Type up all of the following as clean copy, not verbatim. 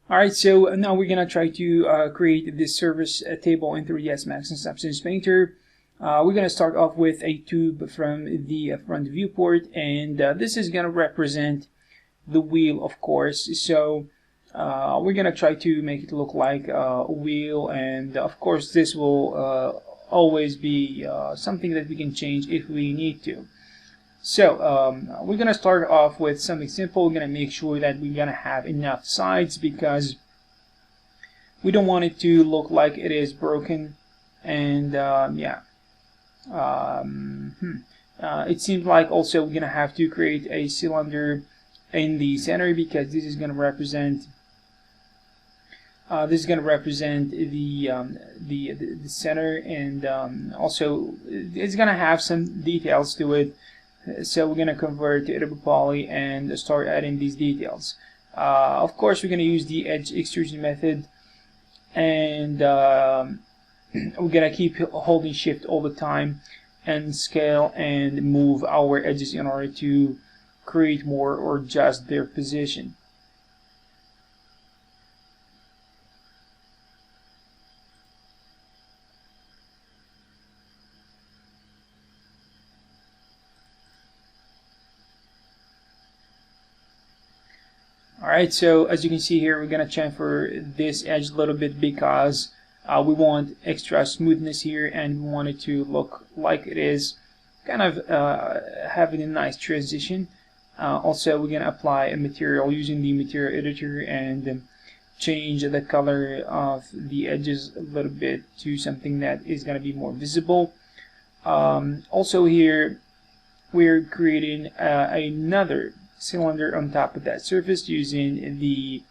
Alright, so now we're gonna try to create this service table in 3ds Max and Substance Painter. We're gonna start off with a tube from the front viewport, and this is gonna represent the wheel, of course. So we're gonna try to make it look like a wheel, and of course this will always be something that we can change if we need to. So we're gonna start off with something simple. We're gonna make sure that we're gonna have enough sides, because we don't want it to look like it is broken. And it seems like also we're gonna have to create a cylinder in the center, because this is gonna represent the center, and also it's gonna have some details to it. So we're going to convert to Edible Poly and start adding these details. Of course, we're going to use the edge extrusion method, and we're going to keep holding shift all the time and scale and move our edges in order to create more or adjust their position. Alright, so as you can see here, we're going to chamfer this edge a little bit, because we want extra smoothness here, and we want it to look like it is kind of having a nice transition. Also, we're going to apply a material using the material editor and change the color of the edges a little bit to something that is going to be more visible. Also here, we're creating another cylinder on top of that surface using the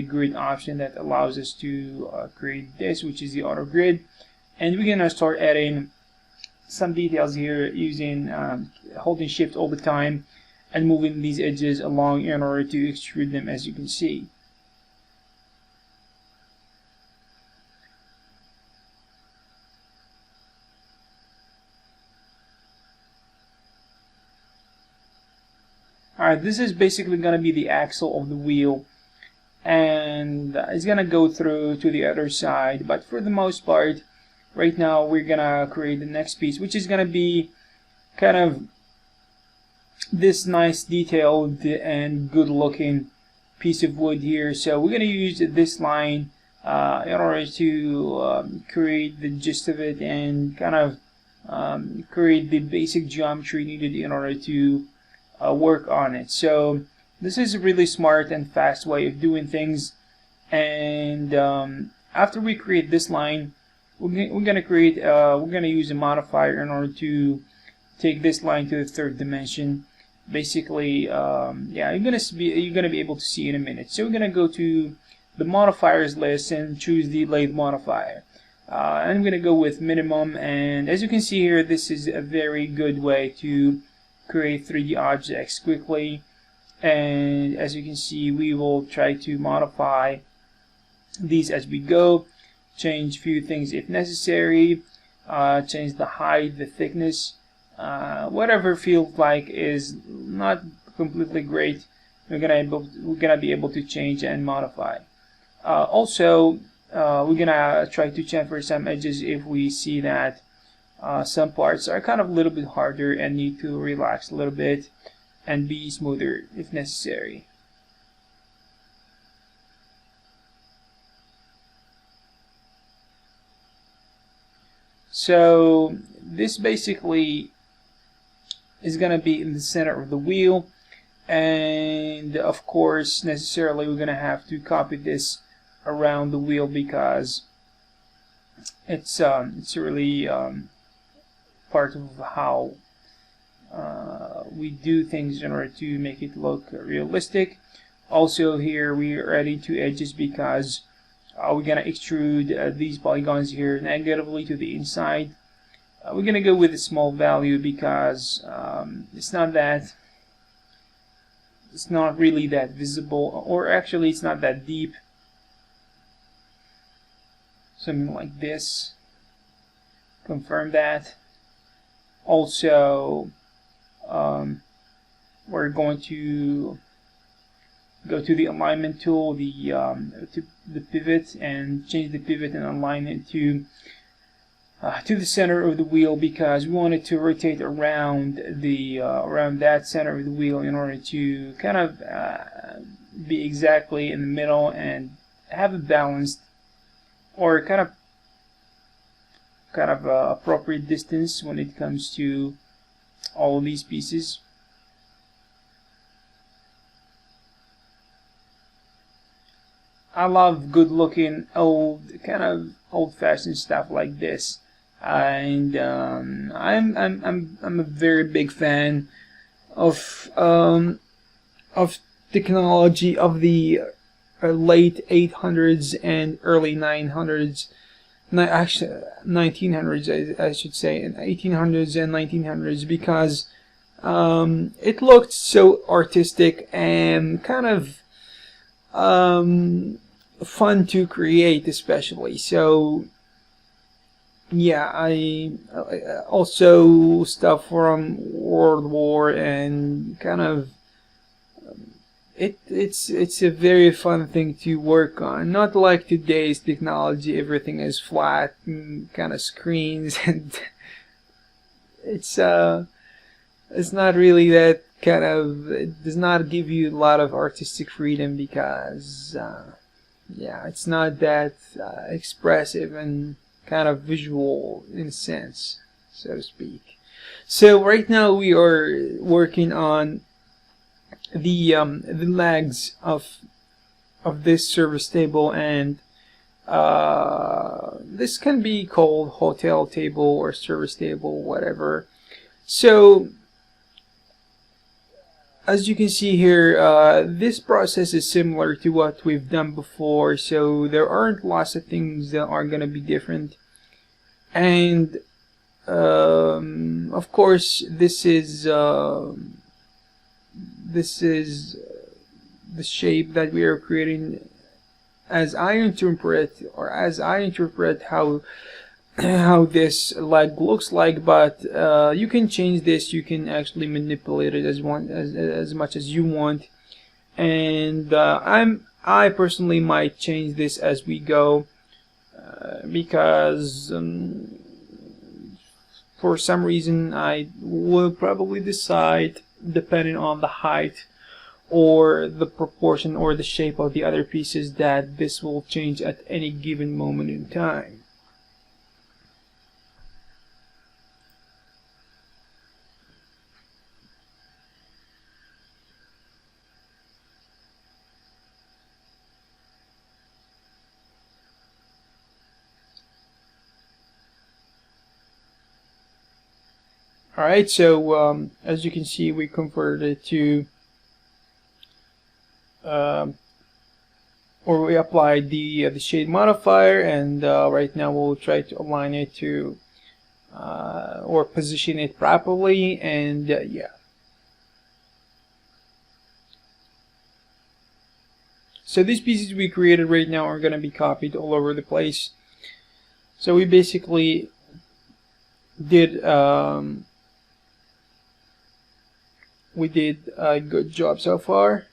grid option that allows us to create this, which is the auto grid. And we're gonna start adding some details here using holding shift all the time and moving these edges along in order to extrude them, as you can see. Alright, this is basically going to be the axle of the wheel, and it's going to go through to the other side. But for the most part, right now we're going to create the next piece, which is going to be kind of this nice detailed and good looking piece of wood here. So we're going to use this line in order to create the gist of it, and kind of create the basic geometry needed in order to work on it. So this is a really smart and fast way of doing things. And after we create this line, we're gonna use a modifier in order to take this line to the third dimension. Basically, you're gonna be able to see in a minute. So we're gonna go to the modifiers list and choose the lathe modifier. And I'm gonna go with minimum. And as you can see here, this is a very good way to create 3D objects quickly. And as you can see, we will try to modify these as we go, change a few things if necessary, change the height, the thickness, whatever feels like is not completely great, we're gonna be able to change and modify. Also, we're gonna try to chamfer some edges if we see that some parts are kind of a little bit harder and need to relax a little bit and be smoother if necessary. So this basically is going to be in the center of the wheel, and of course necessarily we're going to have to copy this around the wheel, because it's really part of how we do things in order to make it look realistic. Also here we are adding two edges, because we're going to extrude these polygons here negatively to the inside. We're going to go with a small value, because it's not really that visible, or actually it's not that deep. Something like this. Confirm that. Also, we're going to go to the alignment tool, to the pivot, and change the pivot and align it to the center of the wheel, because we want it to rotate around around that center of the wheel in order to kind of be exactly in the middle and have a balanced or kind of appropriate distance when it comes to all of these pieces. I love good looking kind of old-fashioned stuff like this, and I'm a very big fan of technology of the late 800s and early 900s. Actually 1900s, I should say, in 1800s and 1900s, because it looked so artistic and kind of fun to create, especially. So yeah, I also stuff from World War, and kind of it's a very fun thing to work on. Not like today's technology, everything is flat and kind of screens, and it's not really that kind of, it does not give you a lot of artistic freedom, because yeah, it's not that expressive and kind of visual in a sense, so to speak. So right now we are working on the legs of this service table, and this can be called hotel table or service table, whatever. So as you can see here, this process is similar to what we've done before, so there aren't lots of things that are going to be different. And of course, this is the shape that we are creating, as I interpret how this leg looks like. But you can change this, you can actually manipulate it as much as you want, and I personally might change this as we go, because for some reason I will probably decide, depending on the height or the proportion or the shape of the other pieces, that this will change at any given moment in time. Alright, so as you can see, we converted it to or we applied the shade modifier, and right now we'll try to align it to or position it properly, and yeah. So these pieces we created right now are going to be copied all over the place. So we basically did a good job so far.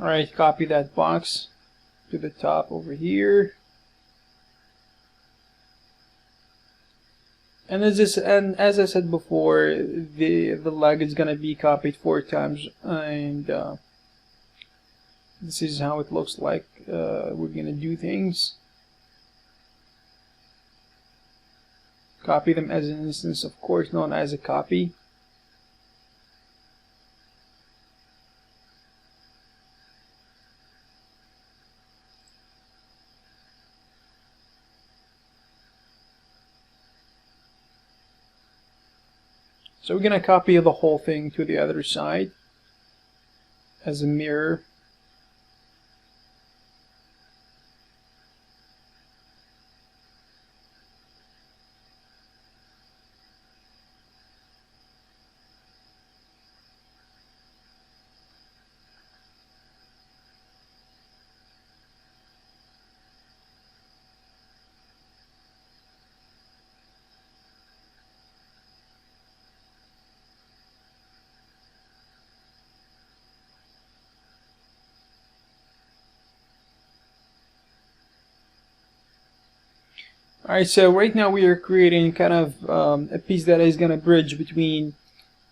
Alright, copy that box to the top over here. And as I said before, the leg is gonna be copied 4 times, and this is how it looks like. We're gonna do things. Copy them as an instance, of course, known as a copy. So we're going to copy the whole thing to the other side as a mirror. Alright, so right now we are creating kind of a piece that is going to bridge between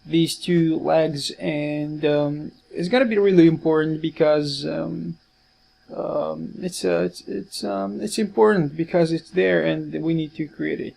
these two legs, and it's going to be really important because it's important because it's there and we need to create it.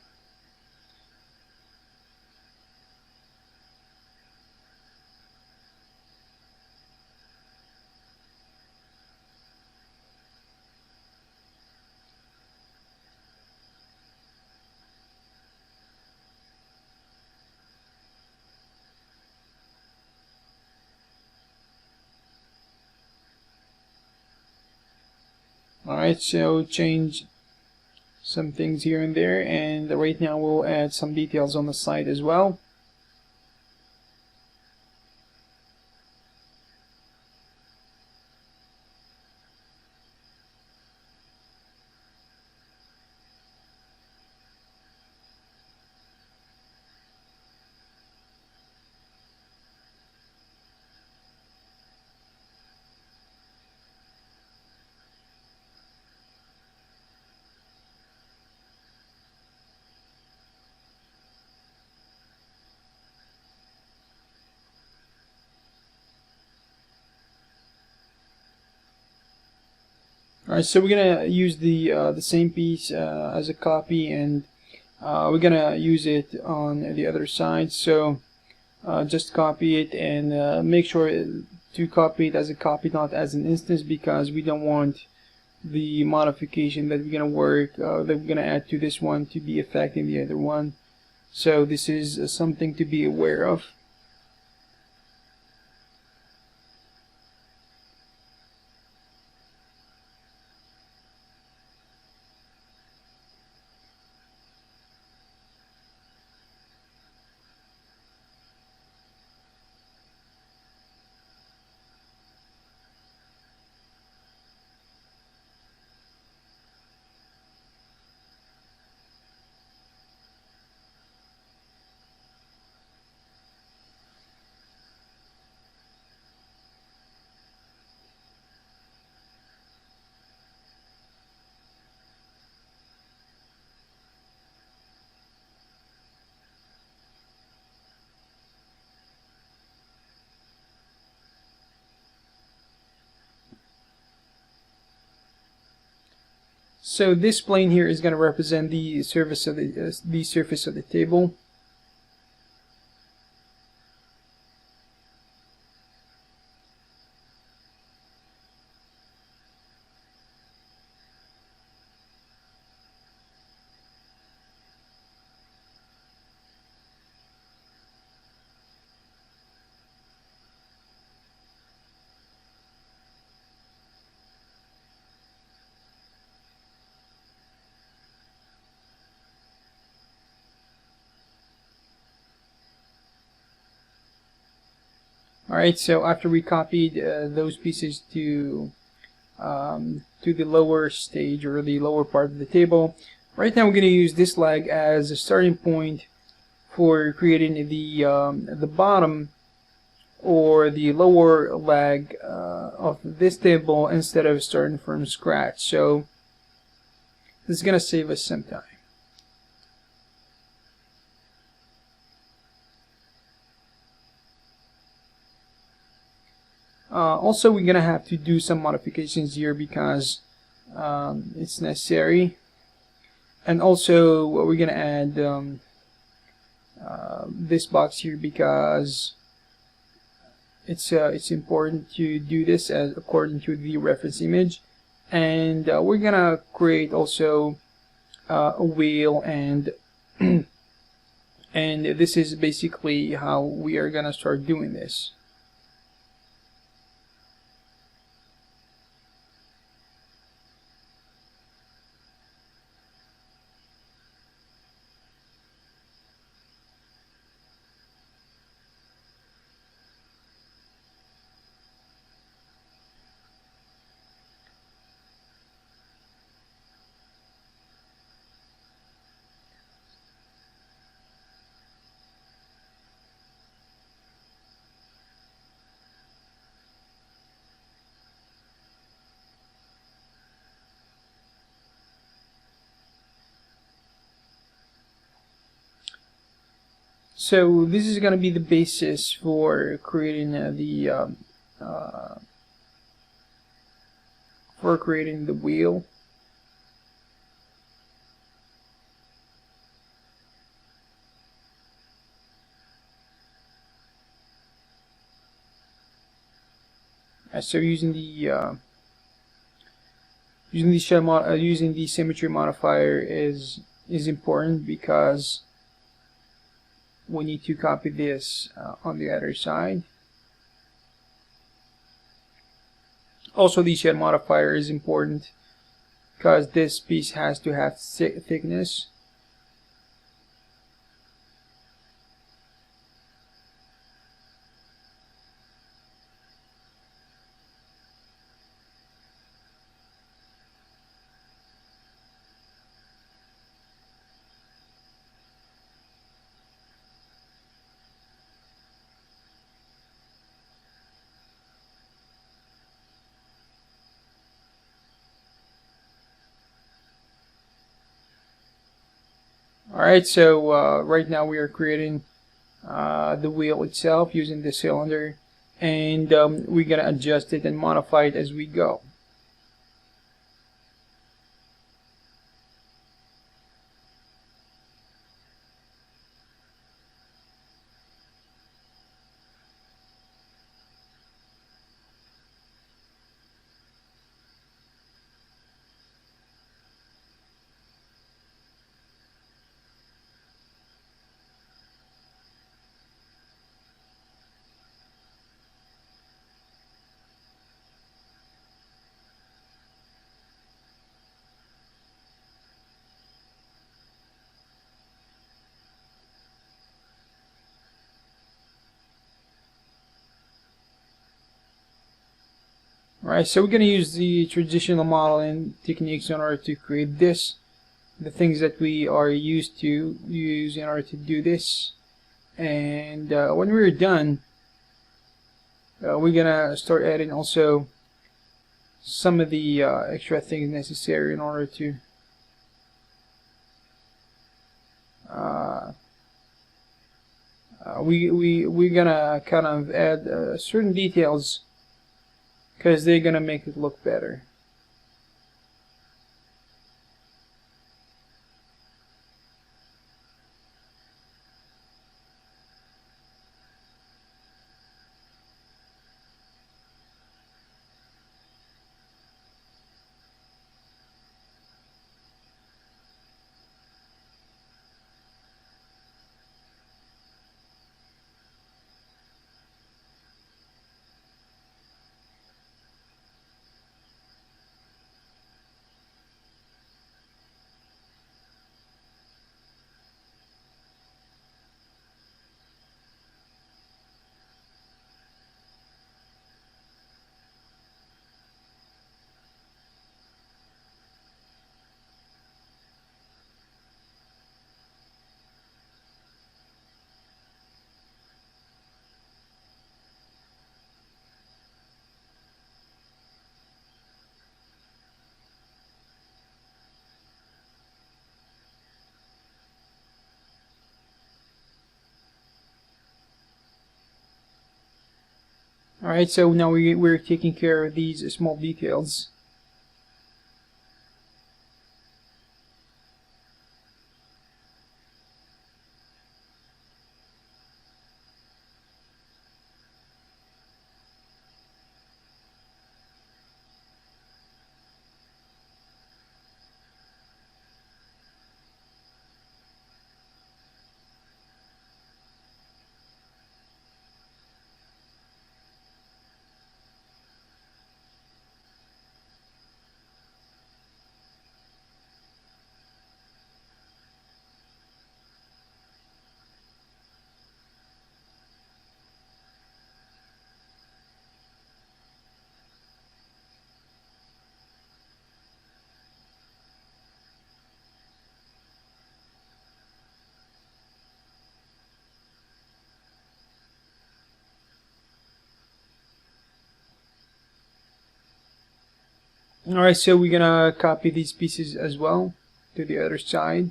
Alright, so change some things here and there, and right now we'll add some details on the side as well. Alright, so we're gonna use the same piece as a copy, and we're gonna use it on the other side. So just copy it, and make sure to copy it as a copy, not as an instance, because we don't want the modification that we're gonna add to this one to be affecting the other one. So this is something to be aware of. So this plane here is going to represent the surface of the table. Alright, so after we copied those pieces to the lower stage, or the lower part of the table, right now we're going to use this leg as a starting point for creating the bottom or the lower leg of this table, instead of starting from scratch. So this is going to save us some time. Also, we're gonna have to do some modifications here because it's necessary, and also we're gonna add this box here because it's important to do this as according to the reference image, and we're gonna create also a wheel, and and this is basically how we are gonna start doing this. So this is going to be the basis for creating the wheel. So using the using the symmetry modifier is important, because we need to copy this on the other side. Also, the shed modifier is important because this piece has to have thickness. Alright, so right now we are creating the wheel itself using the cylinder, and we're going to adjust it and modify it as we go. Alright, so we're going to use the traditional modeling techniques in order to create this. The things that we are used to use in order to do this. And when we're done, we're going to start adding also some of the extra things necessary in order to we're going to kind of add certain details, because they're going to make it look better. Alright, so now we're taking care of these small details. Alright, so we're gonna copy these pieces as well to the other side.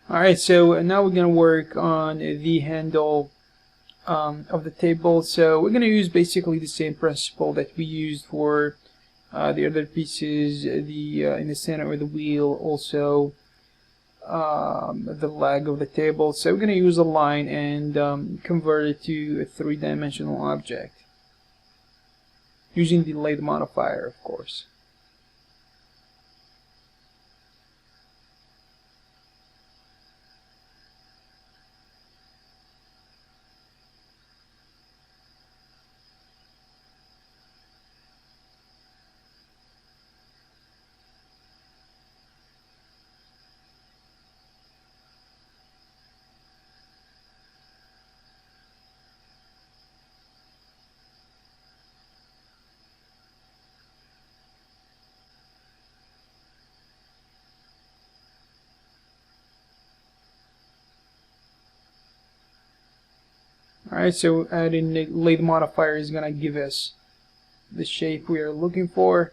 Alright, so now we're going to work on the handle of the table. So we're going to use basically the same principle that we used for the other pieces, the in the center of the wheel, also the leg of the table. So we're going to use a line and convert it to a three-dimensional object using the lathe modifier, of course. Alright, so adding the lathe modifier is going to give us the shape we are looking for.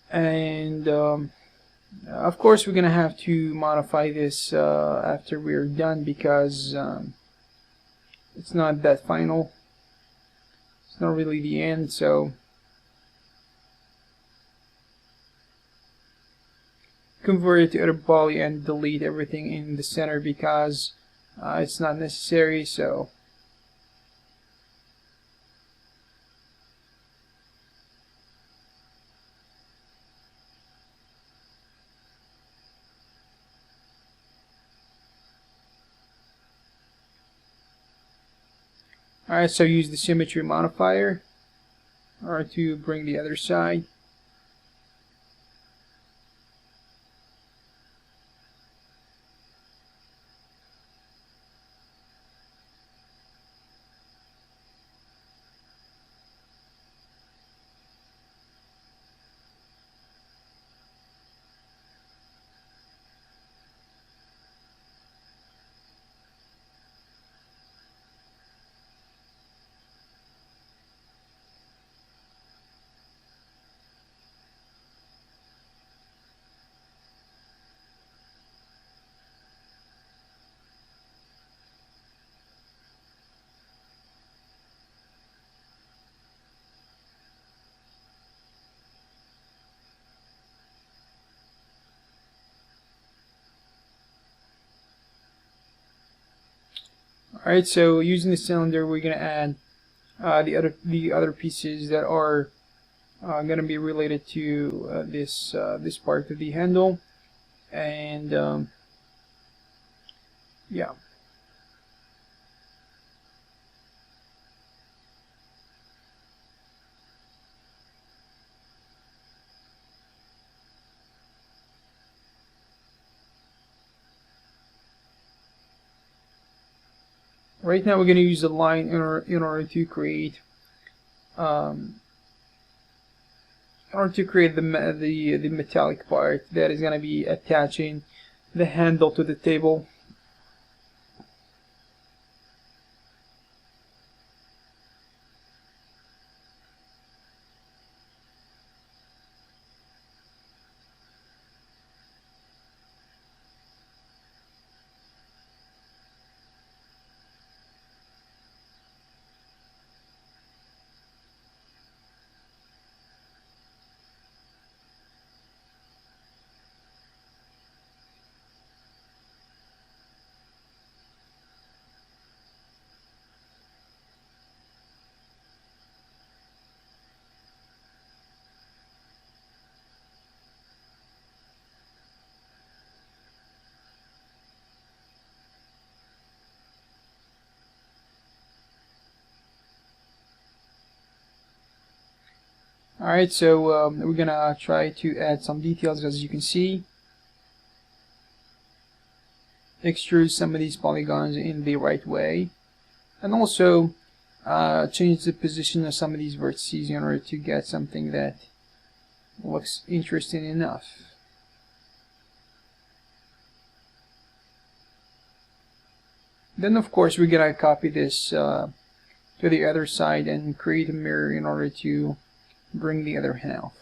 And of course we're going to have to modify this after we're done, because it's not that final. It's not really the end, so convert it to other poly and delete everything in the center because it's not necessary. So alright, so use the symmetry modifier to bring the other side. Alright, so using the cylinder, we're going to add the other pieces that are going to be related to this part of the handle, and yeah. Right now we're going to use a line in order to create the metallic part that is going to be attaching the handle to the table. Alright, so we're gonna try to add some details. As you can see, extrude some of these polygons in the right way, and also change the position of some of these vertices in order to get something that looks interesting enough. Then of course we're gonna copy this to the other side and create a mirror in order to bring the other half.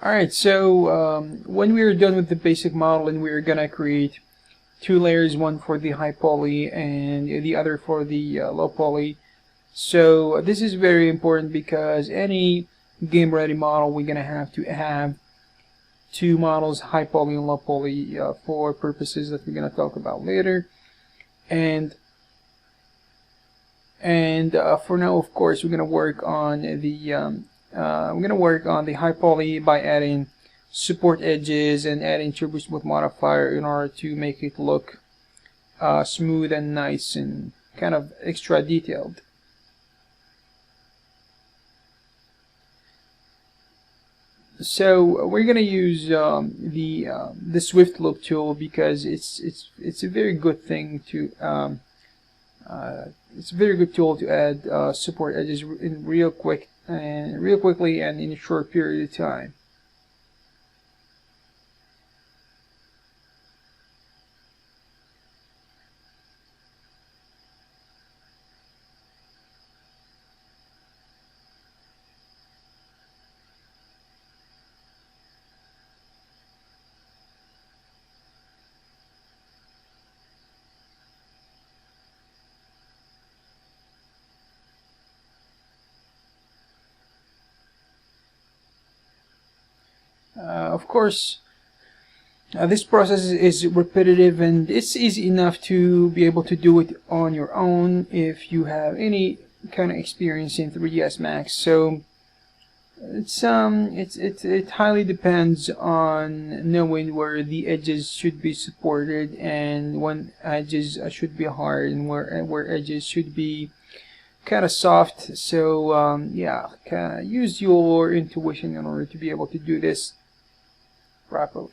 Alright, so when we're done with the basic model, and we're gonna create two layers, one for the high poly and the other for the low poly. So this is very important because any game ready model, we're gonna have to have two models, high poly and low poly, for purposes that we're gonna talk about later. And for now, of course, we're gonna work on the high poly by adding support edges and adding turbo smooth modifier in order to make it look smooth and nice and kind of extra detailed. So we're gonna use the Swift Loop tool because it's a very good thing to it's a very good tool to add support edges in real quickly and in a short period of time. Of course, this process is repetitive, and it's easy enough to be able to do it on your own if you have any kind of experience in 3ds Max. So it highly depends on knowing where the edges should be supported and when edges should be hard and where edges should be kind of soft. So yeah, use your intuition in order to be able to do this properly.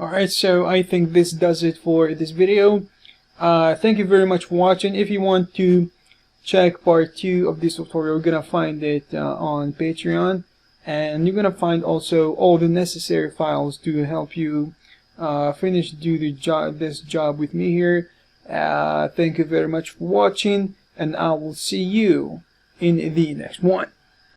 Alright, so I think this does it for this video. Thank you very much for watching. If you want to check part 2 of this tutorial, you're gonna find it on Patreon, and you're gonna find also all the necessary files to help you finish this job with me here. Thank you very much for watching, and I will see you in the next one.